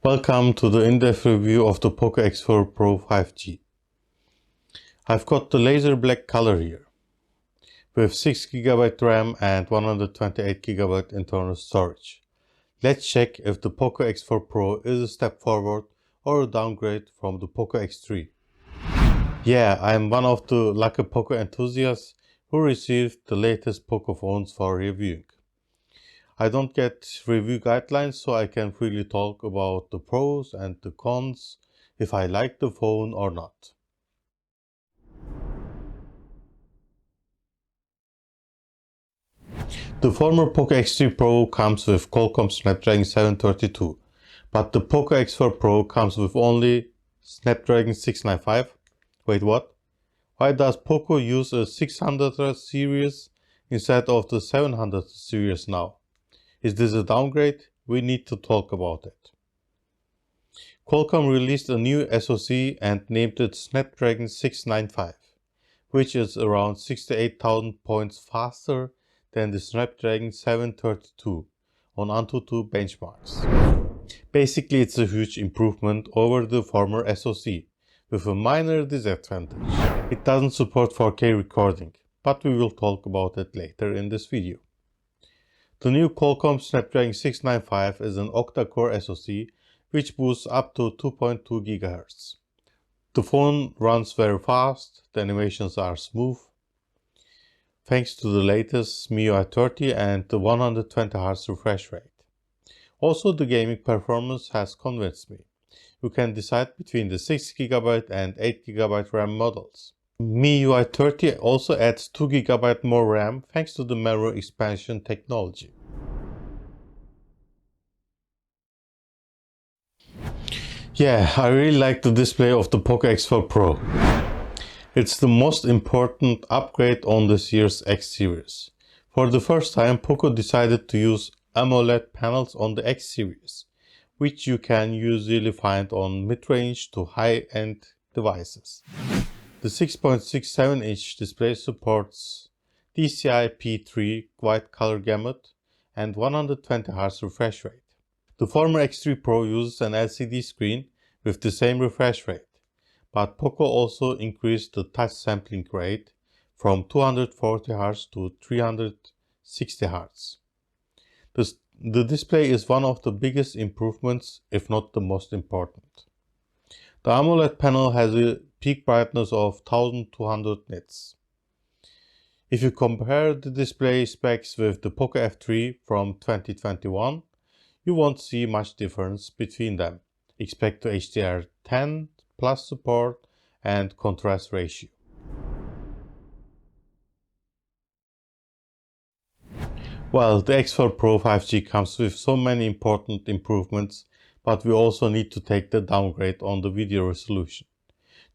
Welcome to the in-depth review of the Poco X4 Pro 5G. I've got the laser black color here with 6GB RAM and 128GB internal storage. Let's check if the Poco X4 Pro is a step forward or a downgrade from the Poco X3. Yeah, I'm one of the lucky Poco enthusiasts who received the latest Poco phones for reviewing. I don't get review guidelines, so I can freely talk about the pros and the cons, if I like the phone or not. The former Poco X3 Pro comes with Qualcomm Snapdragon 732, but the Poco X4 Pro comes with only Snapdragon 695. Wait, what? Why does Poco use a 600 series instead of the 700 series now? Is this a downgrade? We need to talk about it. Qualcomm released a new SoC and named it Snapdragon 695, which is around 68,000 points faster than the Snapdragon 732 on AnTuTu benchmarks. Basically, it's a huge improvement over the former SoC, with a minor disadvantage. It doesn't support 4K recording, but we will talk about it later in this video. The new Qualcomm Snapdragon 695 is an octa-core SoC which boosts up to 2.2 GHz. The phone runs very fast, the animations are smooth, thanks to the latest MIUI 30 and the 120Hz refresh rate. Also, the gaming performance has convinced me. You can decide between the 6GB and 8GB RAM models. MIUI 30 also adds 2GB more RAM thanks to the memory expansion technology. Yeah, I really like the display of the Poco X4 Pro. It's the most important upgrade on this year's X series. For the first time, Poco decided to use AMOLED panels on the X series, which you can usually find on mid-range to high-end devices. The 6.67-inch display supports DCI-P3 wide color gamut and 120Hz refresh rate. The former X3 Pro uses an LCD screen with the same refresh rate, but Poco also increased the touch sampling rate from 240Hz to 360Hz. The display is one of the biggest improvements, if not the most important. The AMOLED panel has a peak brightness of 1200 nits. If you compare the display specs with the Poco F3 from 2021, you won't see much difference between them. Expect the HDR10 plus support and contrast ratio. Well, the X4 Pro 5G comes with so many important improvements, but we also need to take the downgrade on the video resolution.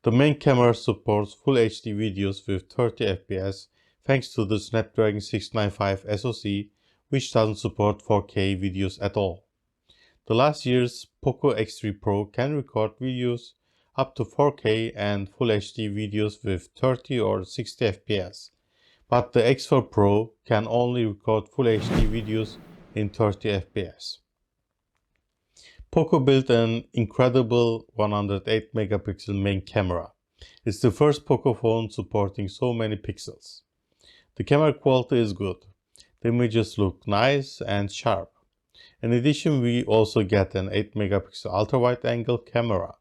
The main camera supports Full HD videos with 30 FPS thanks to the Snapdragon 695 SoC, which doesn't support 4K videos at all. The last year's Poco X3 Pro can record videos up to 4K and Full HD videos with 30 or 60 FPS, but the X4 Pro can only record Full HD videos in 30 FPS. Poco built an incredible 108 megapixel main camera. It's the first Poco phone supporting so many pixels. The camera quality is good. The images look nice and sharp. In addition, we also get an 8 megapixel ultra-wide angle camera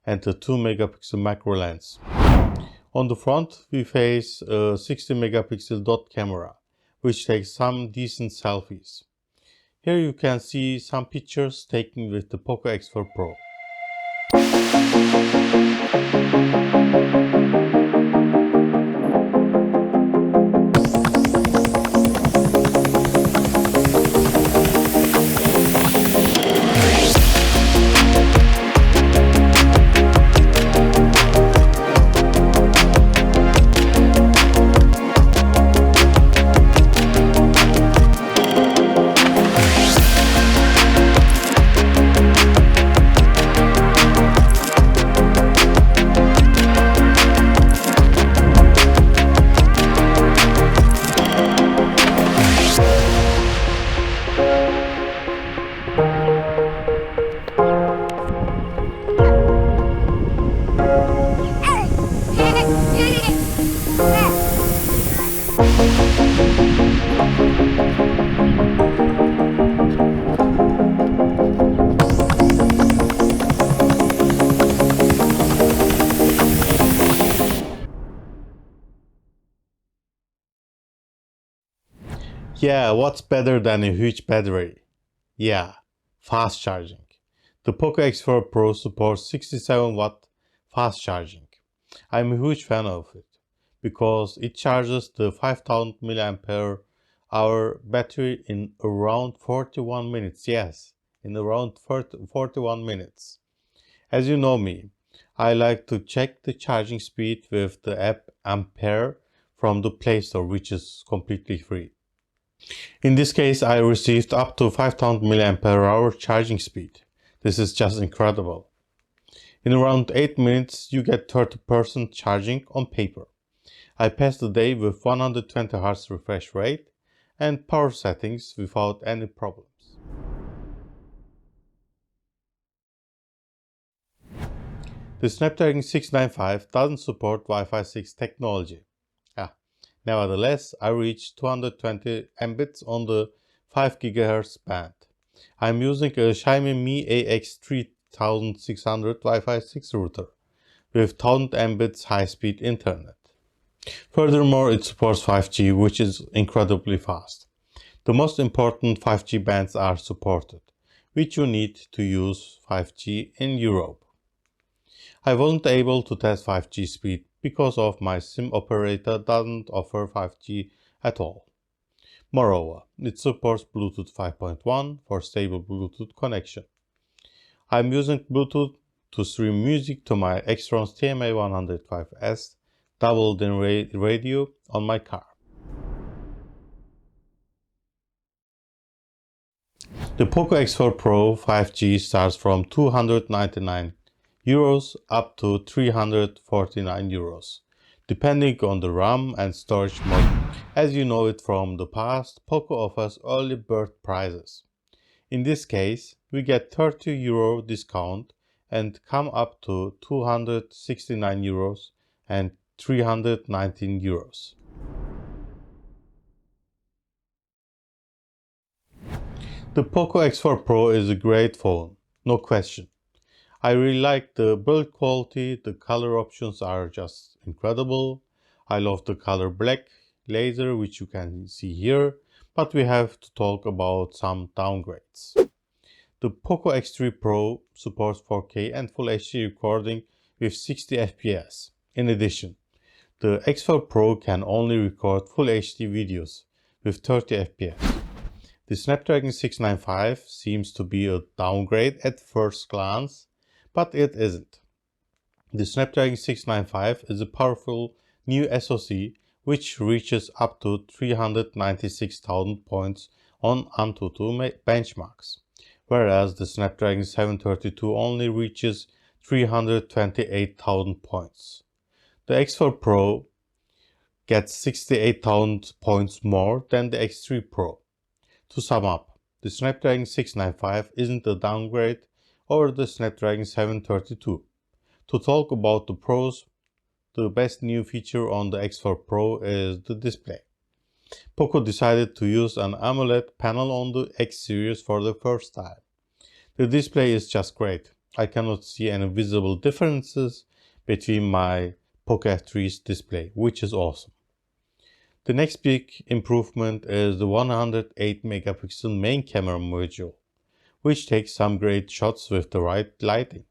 and a 2 megapixel macro lens. On the front, we face a 60 megapixel dot camera, which takes some decent selfies. Here you can see some pictures taken with the Poco X4 Pro. Yeah, what's better than a huge battery? Yeah, fast charging. The Poco X4 Pro supports 67 watt fast charging. I'm a huge fan of it because it charges the 5000 mAh battery in around 41 minutes. Yes, in around 41 minutes. As you know me, I like to check the charging speed with the app Ampere from the Play Store, which is completely free. In this case, I received up to 5000 mAh charging speed. This is just incredible. In around 8 minutes, you get 30% charging on paper. I passed the day with 120 Hz refresh rate and power settings without any problems. The Snapdragon 695 doesn't support Wi-Fi 6 technology. Nevertheless, I reached 220 Mbits on the 5 GHz band. I'm using a Xiaomi Mi AX3600 Wi-Fi 6 router with 1000 Mbits high-speed internet. Furthermore, it supports 5G, which is incredibly fast. The most important 5G bands are supported, which you need to use 5G in Europe. I wasn't able to test 5G speed because of my SIM operator doesn't offer 5G at all. Moreover, it supports Bluetooth 5.1 for stable Bluetooth connection. I'm using Bluetooth to stream music to my Extron's TMA105S double-DIN radio on my car. The Poco X4 Pro 5G starts from €299 up to €349, depending on the RAM and storage model. As you know it from the past, Poco offers early bird prices. In this case, we get €30 discount and come up to €269 and €319. The Poco X4 Pro is a great phone, no question. I really like the build quality, the color options are just incredible. I love the color black laser, which you can see here, but we have to talk about some downgrades. The Poco X3 Pro supports 4K and Full HD recording with 60 FPS. In addition, the X4 Pro can only record Full HD videos with 30 FPS. The Snapdragon 695 seems to be a downgrade at first glance, but it isn't. The Snapdragon 695 is a powerful new SoC which reaches up to 396,000 points on ANTUTU benchmarks, whereas the Snapdragon 732 only reaches 328,000 points. The X4 Pro gets 68,000 points more than the X3 Pro. To sum up, the Snapdragon 695 isn't a downgrade over the Snapdragon 732. To talk about the pros, the best new feature on the X4 Pro is the display. Poco decided to use an AMOLED panel on the X series for the first time. The display is just great. I cannot see any visible differences between my Poco F3's display, which is awesome. The next big improvement is the 108 megapixel main camera module, which takes some great shots with the right lighting.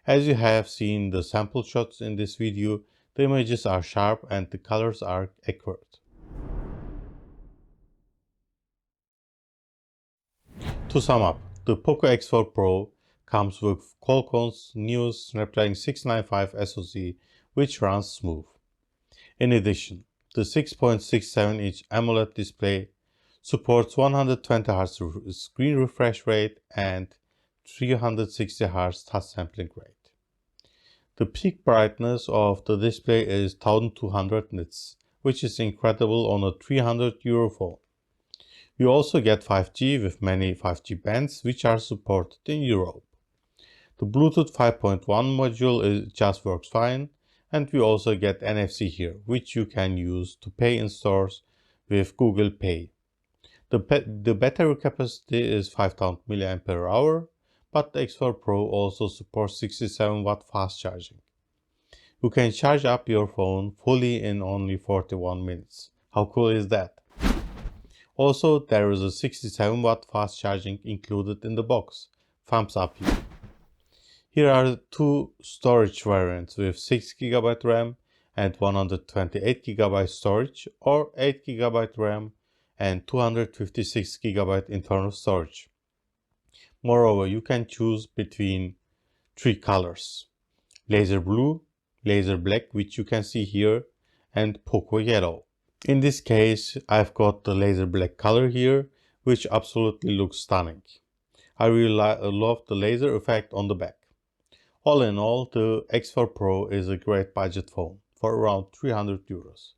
As you have seen the sample shots in this video, the images are sharp and the colors are accurate. To sum up, the Poco X4 Pro comes with Qualcomm's newest Snapdragon 695 SoC, which runs smooth. In addition, the 6.67-inch AMOLED display supports 120 Hz screen refresh rate and 360 Hz touch sampling rate. The peak brightness of the display is 1200 nits, which is incredible on a €300 phone. You also get 5G with many 5G bands which are supported in Europe. The Bluetooth 5.1 module just works fine, and we also get NFC here, which you can use to pay in stores with Google Pay. The battery capacity is 5000 mAh, but the X4 Pro also supports 67 watt fast charging. You can charge up your phone fully in only 41 minutes. How cool is that? Also, there is a 67 watt fast charging included in the box. Thumbs up here. Here are two storage variants with 6GB RAM and 128GB storage, or 8GB RAM and 256GB internal storage. Moreover, you can choose between three colors: laser blue, laser black, which you can see here, and Poco yellow. In this case, I've got the laser black color here, which absolutely looks stunning. I really love the laser effect on the back. All in all, the X4 Pro is a great budget phone for around 300 euros.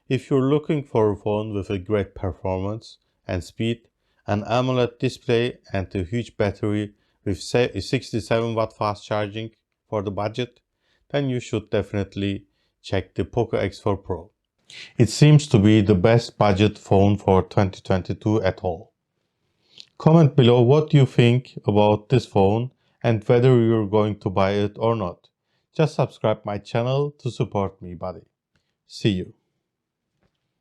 If you're looking for a phone with a great performance and speed, an AMOLED display and a huge battery with 67 watt fast charging for the budget, then you should definitely check the Poco X4 Pro. It seems to be the best budget phone for 2022 at all. Comment below what you think about this phone and whether you're going to buy it or not. Just subscribe my channel to support me, buddy. See you.